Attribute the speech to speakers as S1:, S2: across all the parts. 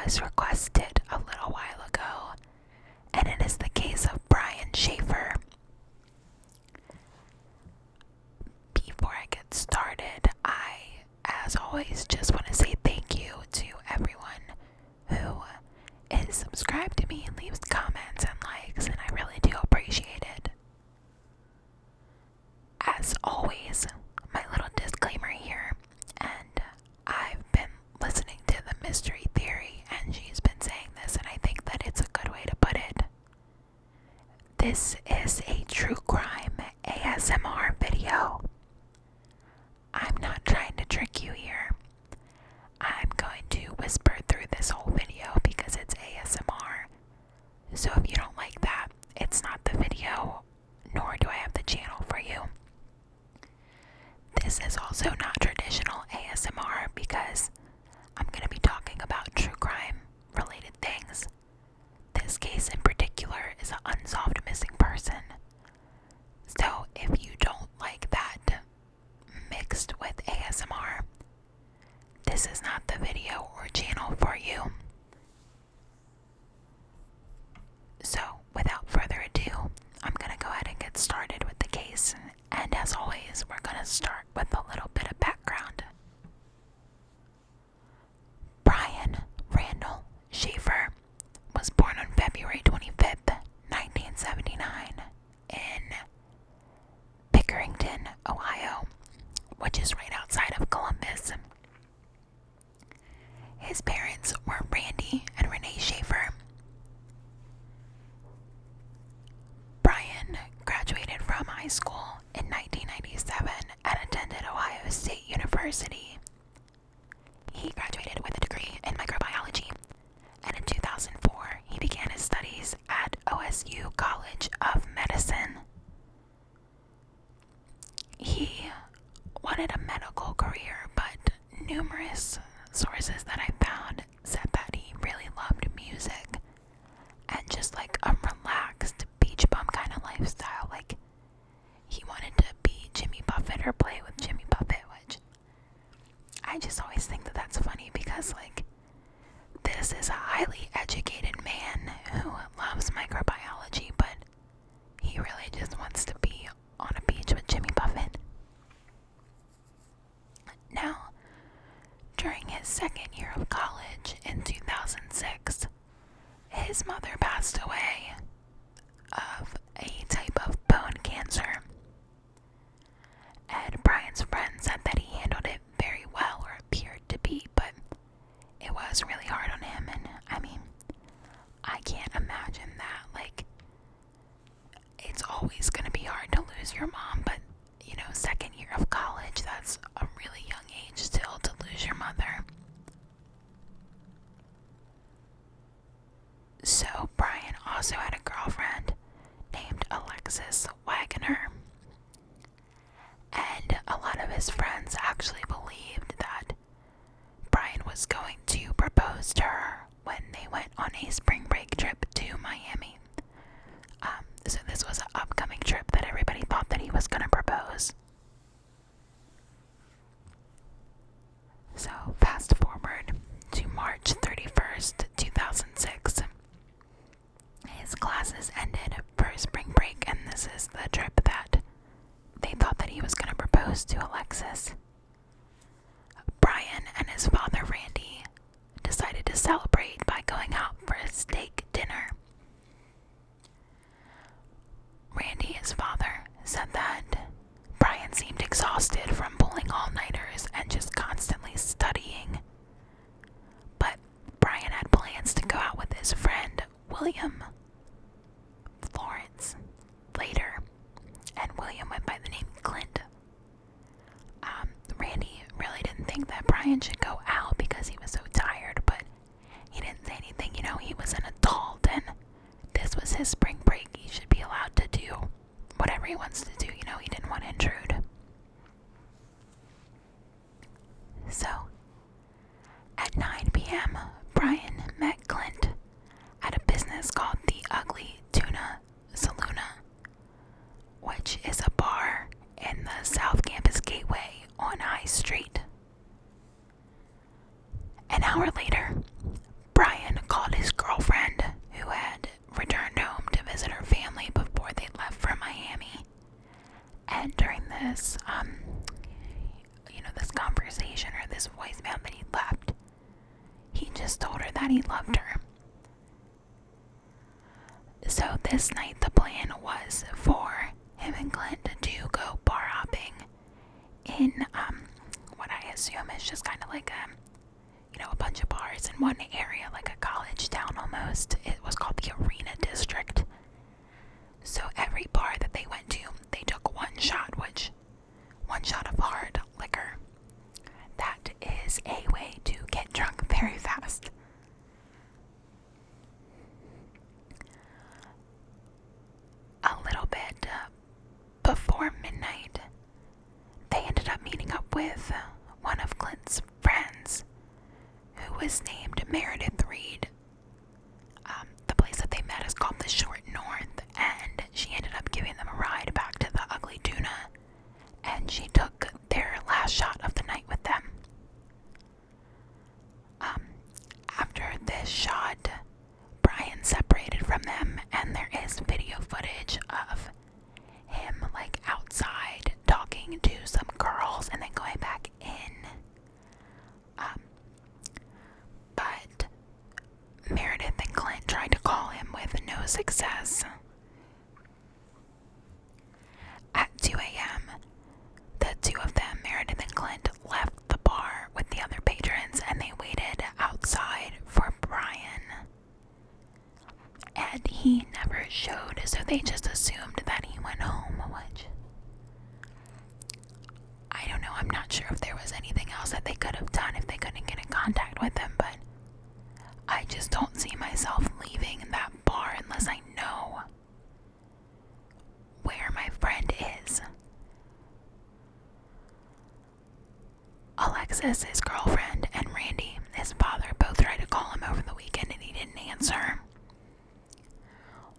S1: was requested a little while ago, and it is the case of Brian Shaffer. Before I get started, I, as always, just want to say thank you to everyone who is subscribed to me and leaves comments and likes, and I really do appreciate it. As always, my little disclaimer here, and I've been listening to the mystery theory, and she's been saying this, and I think that it's a good way to put it. This is a true crime ASMR video. I'm not trying to trick you here. I'm going to whisper through this whole video because it's ASMR. So if you don't like that, it's not the video, nor do I have the channel for you. This is also not traditional ASMR because I'm going to be talking about true crime related things. This case in particular is an unsolved missing person. So if you don't like that mixed with ASMR, this is not the video or channel for you. So without further ado, I'm going to go ahead and get started with the case. And as always, we're going to start with a little bit of background. Brian Randall Shaffer was born on February 25th, 1979 in Pickerington, Ohio, which is right outside of Columbus. His parents were Randy and Renee Shaffer. Brian graduated from high school in 1997 and attended Ohio State University. He graduated with a degree in microbiology, and in 2004 he began his studies at OSU College of Medicine. He wanted a medical career, but numerous sources that I found said that he really loved music and just like a relaxed beach bum kind of lifestyle. Like, he wanted to be Jimmy Buffett or play with Jimmy Buffett, which I just always think that that's funny because, like, this is a highly educated man who loves microbiology, but he really just wants to be on a beach with Jimmy Buffett. Now, during his second year of college in 2006, his mother passed away of a type of bone cancer. And Brian's friend said that he handled it very well, or appeared to be, but it was really hard on him. And I mean, I can't imagine that. Like, it's always going to be hard to lose your mom, but you know, second year of college, that's a really young age still to lose your mother. So Brian also had a girlfriend named Alexis Wagner. And a lot of his friends actually believed that Brian was going to propose to her when they went on a spring break trip to Miami. So this was an upcoming trip that everybody thought that he was going to propose. So fast forward to March 31st, 2006. His classes ended for spring break, and this is the trip that they thought that he was going to propose to Alexis. Brian and his father, Randy, decided to celebrate by going out for a steak dinner. Randy, his father, said that Brian seemed exhausted from pulling all-nighters and just constantly studying. But Brian had plans to go out with his friend, William Florence, later, and William went by the name Clint. Randy really didn't think that Brian should go out because he was so tired, but he didn't say anything. You know, he was an adult, and this was his spring break. He should be allowed to do whatever he wants to do. You know, he didn't want to intrude. So, at 9 p.m., Brian met Clint at a business called the Ugly Tuna Saloona, which is a bar in the South Campus Gateway on High Street. An hour later, Brian called his girlfriend, who had returned home to visit her family before they left for Miami. And during this, this conversation or this voicemail that he left, he just told her that he loved her. So this night the plan was for him and Clint to go bar hopping in what I assume is just kind of like a bunch of bars in one area, like a college town almost. It was called the Arena District. So every bar that they went to, they took one shot of hard liquor. That is a way to get drunk very fast. A little bit before midnight, they ended up meeting up with one of Clint's friends, who was named Meredith Reed. The place that they met is called the Short North, and she ended up giving them a ride back to the Ugly Tuna, and she took their last shot of the night with them. After this shot, Brian separated from them, and there is video footage of him outside talking to some girls and then going back in. But Meredith and Clint tried to call him with no success. At 2 a.m., the two of them, Meredith and Clint, left the bar with the other patrons, and they waited outside for Brian. And he never showed, so they just assumed that he went home, which I don't know. I'm not sure if there was anything else that they could have done if they couldn't get in contact with him, but I just don't see myself leaving that bar unless I know where my friend is. Alexis, his girlfriend, and Randy, his father, both tried to call him over the weekend and he didn't answer.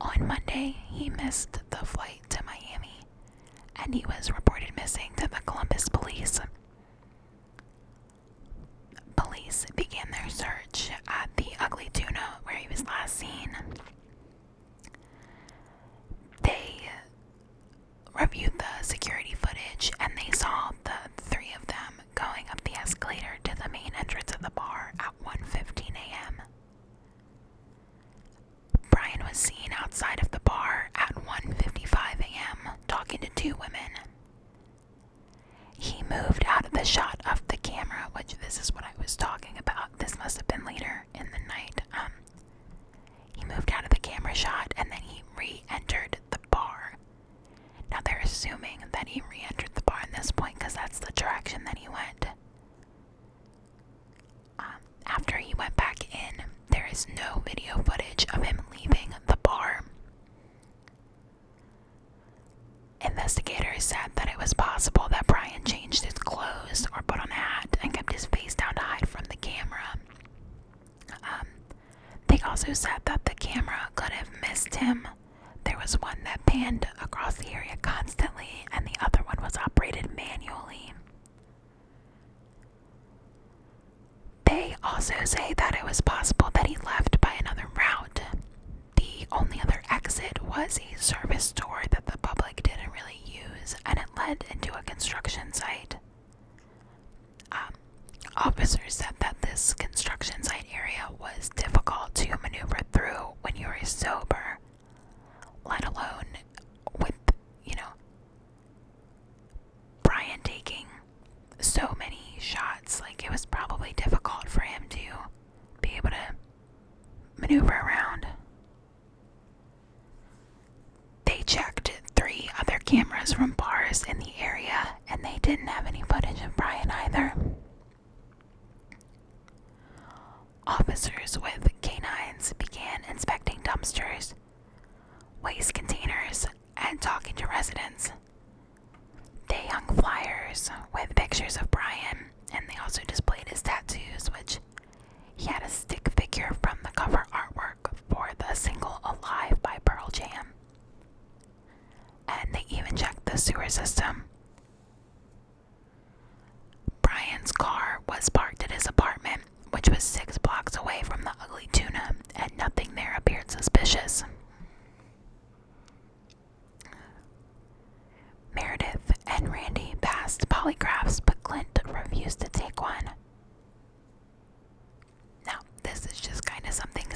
S1: On Monday, he missed the flight to Miami, and he was reported missing to the Columbus police. Police began their search at the Ugly Tuna, where he was last seen. They reviewed the security footage, and they saw the three of them going up the escalator to the main entrance of the bar at 1:15 a.m. Brian was seen outside of the bar at 1:55 a.m. talking to two women. He moved out of the shot of the camera, which this is what I was talking about. This must have been later in the night. He moved out of the camera shot and then he re-entered the bar. Now they're assuming that he re-entered the bar in this point because that's the direction that he went. After he went back in, there is no video footage of him leaving the bar. Investigators said that it was possible that Brian changed his clothes or put on a hat and kept his face down to hide from the camera. They also said that the camera could have missed him. There was one that panned across the area constantly, and the other one was operated manually. They also say that it was possible that he left by another route. The only other exit was a service store that the public didn't really use, and it led into a construction site. Officers said that this construction site area was difficult to maneuver through when you were sober, let alone with, Brian taking so many shots. It was probably difficult for him to be able to maneuver around. They checked 3 other cameras from bars in the area, and they didn't have any footage of Brian either. Officers with canines began inspecting dumpsters, waste containers, and talking to residents. They hung flyers with pictures of Brian, and they also displayed his tattoos, which he had a stick figure from the cover artwork for the single Alive by Pearl Jam. And they even checked the sewer system. Brian's car was parked at his apartment, which was 6 blocks away from the Ugly Tuna,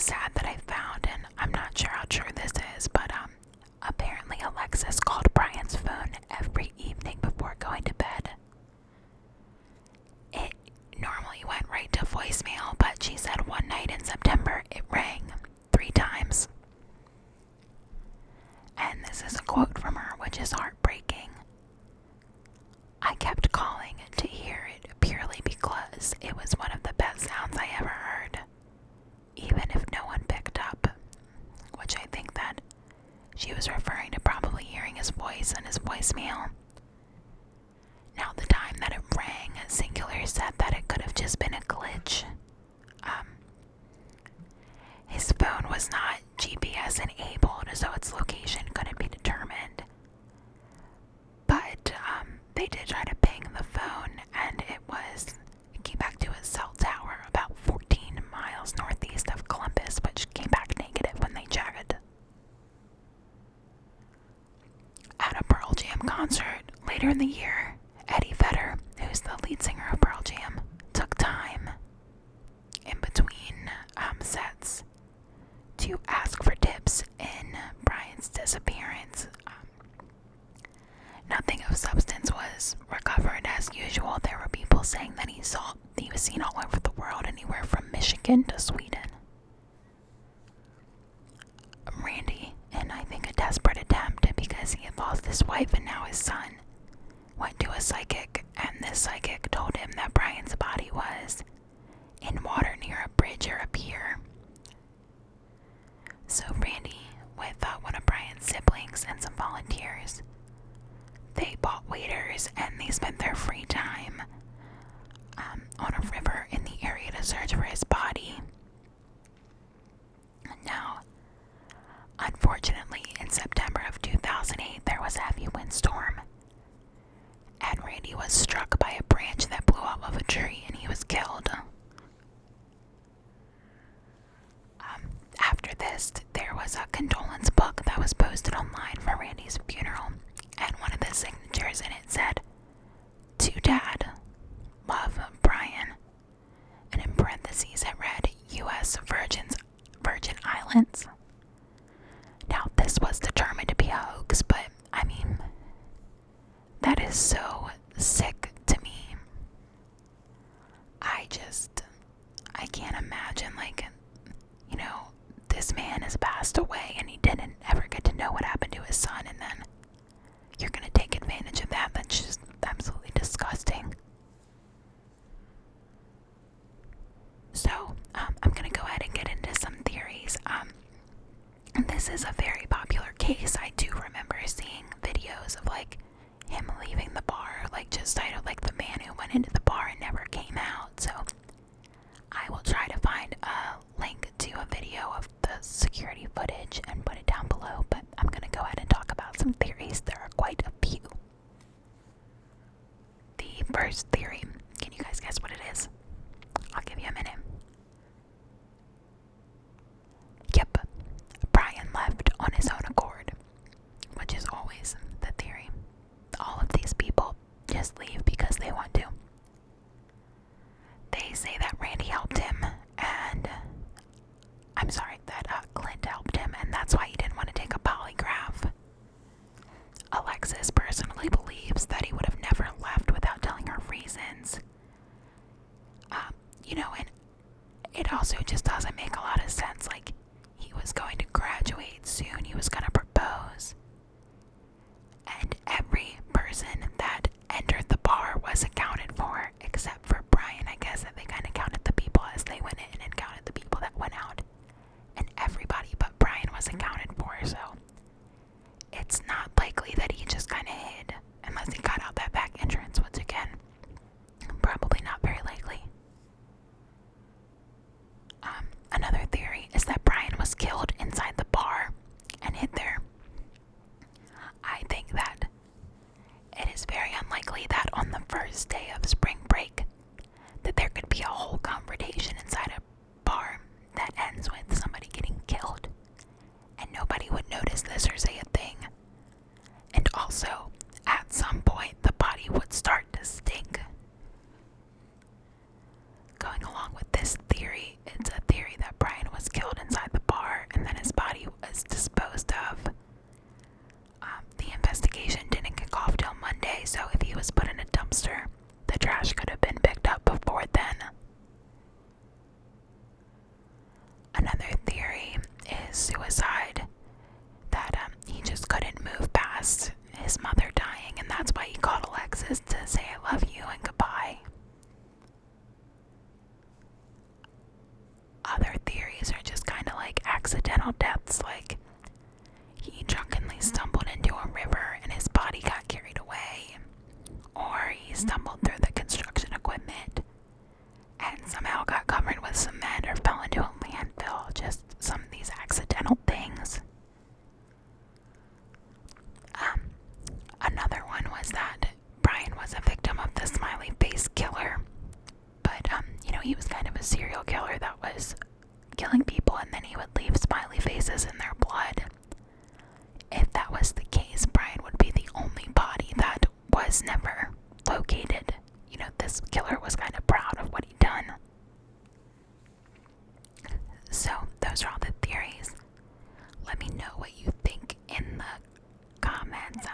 S1: sad that I found, and I'm not sure how true this is, but apparently Alexis called Brian's phone every evening before going to bed. It normally went right to voicemail, but she said one night in September it rang 3 times. And this is a quote from her, which is heartbreaking. "I kept calling to hear it purely because it was one of the best sounds I ever heard, even if no one picked up," which I think that she was referring to probably hearing his voice and his voicemail. Now, the time that it rang, Singular said that it could have just been a glitch. His phone was not GPS enabled, so its location couldn't be determined. But they did try to ping the phone, and it came back to a cell tower about 14 miles northeast of Columbus, which came back negative when they checked. At a Pearl Jam concert later in the year, Eddie Vedder, who's the lead singer of Pearl Jam, took time in between sets to ask for tips in Brian's disappearance. Nothing of substance was recovered as usual. There were people saying that he was seen all over the world, anywhere from Michigan to Sweden. Randy, in I think a desperate attempt because he had lost his wife and now his son, went to a psychic, and this psychic told him that Brian's body was in water near a bridge or a pier. So Randy, with one of Brian's siblings and some volunteers, they bought waders and they spent their free time on a river in the area to search for his body. Now, unfortunately, in September of 2008, there was a heavy windstorm, and Randy was struck by a branch that blew off of a tree and he was killed. After this, there was a condolence book that was posted online for Randy's funeral, and one of the signatures in it said, "To Dad, love, Brian," and in parentheses it read, U.S. Virgin Islands. Now, this was determined to be a hoax, but I mean, that is so sick to me. I can't imagine, this man has passed away and he didn't ever get to know what happened to his son, and then you're gonna take advantage of that. That's just absolutely disgusting. So, I'm gonna go ahead and get into some theories. This is a very popular case. I do remember seeing videos of him leaving the bar, just titled the man who went into the bar and never came out. So I will try to find a link to a video of the security footage and put it down below, but I'm gonna go ahead and talk about some theories. There are quite a few. The first theory, can you guys guess what it is? I'll give you a minute. Yep, Brian left on his own accord, which is always the theory. All of these people just leave because they want to. They say that Randy helped him, and that Clint helped him, and that's why he didn't want to take a polygraph. Alexis personally believes that he would have never left without telling her reasons. And it also just doesn't make a lot of sense. He was going to graduate soon, he was going to propose, and every person that entered the bar was accounted for, except for Brian. I guess that they kind of counted the people as they went in and counted the people that went out, and everybody but Brian was accounted for, so it's not likely that he just kind of hid, unless he got out that back entrance, once again, probably not very likely. Another theory is that Brian was killed inside the bar and hid there. I think that it is his suicide, that he just couldn't move past his mother dying, and that's why he called Alexis to say I love you and goodbye. Other theories are just kind of like accidental deaths, like he drunkenly stumbled into a river and his body got carried away, or he stumbled through the construction equipment and somehow got covered with cement or fell into a landfill. Just some of these accidental things. Another one was that Brian was a victim of the smiley face killer, but he was kind of a serial killer that was killing people and then he would leave smiley faces in their blood. If that was the case, Brian would be the only body that was never located. This killer was kind of proud of what he'd done. So, those are all the theories. Let me know what you think in the comments.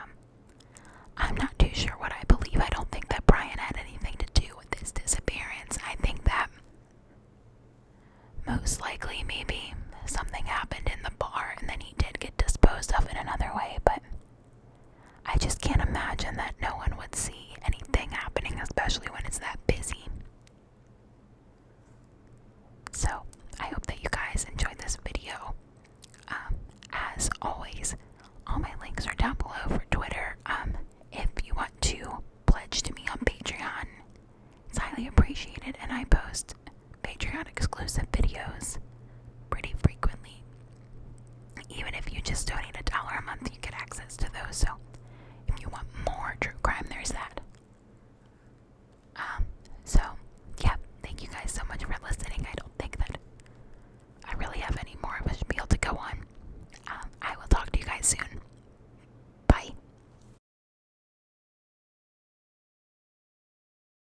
S1: I'm not too sure what I believe. I don't think that Brian had anything to do with his disappearance. I think that most likely maybe something happened in the bar and then he did get disposed of in another way, but I just can't imagine that no one would see anything happening, especially when it's that busy. So, I hope that you guys enjoyed this video. As always, all my links are down below for Twitter. If you want to pledge to me on Patreon, it's highly appreciated, and I post Patreon exclusive videos pretty frequently. Even if you just donate $1 a month, you get access to those. So if you want more true crime, there's that.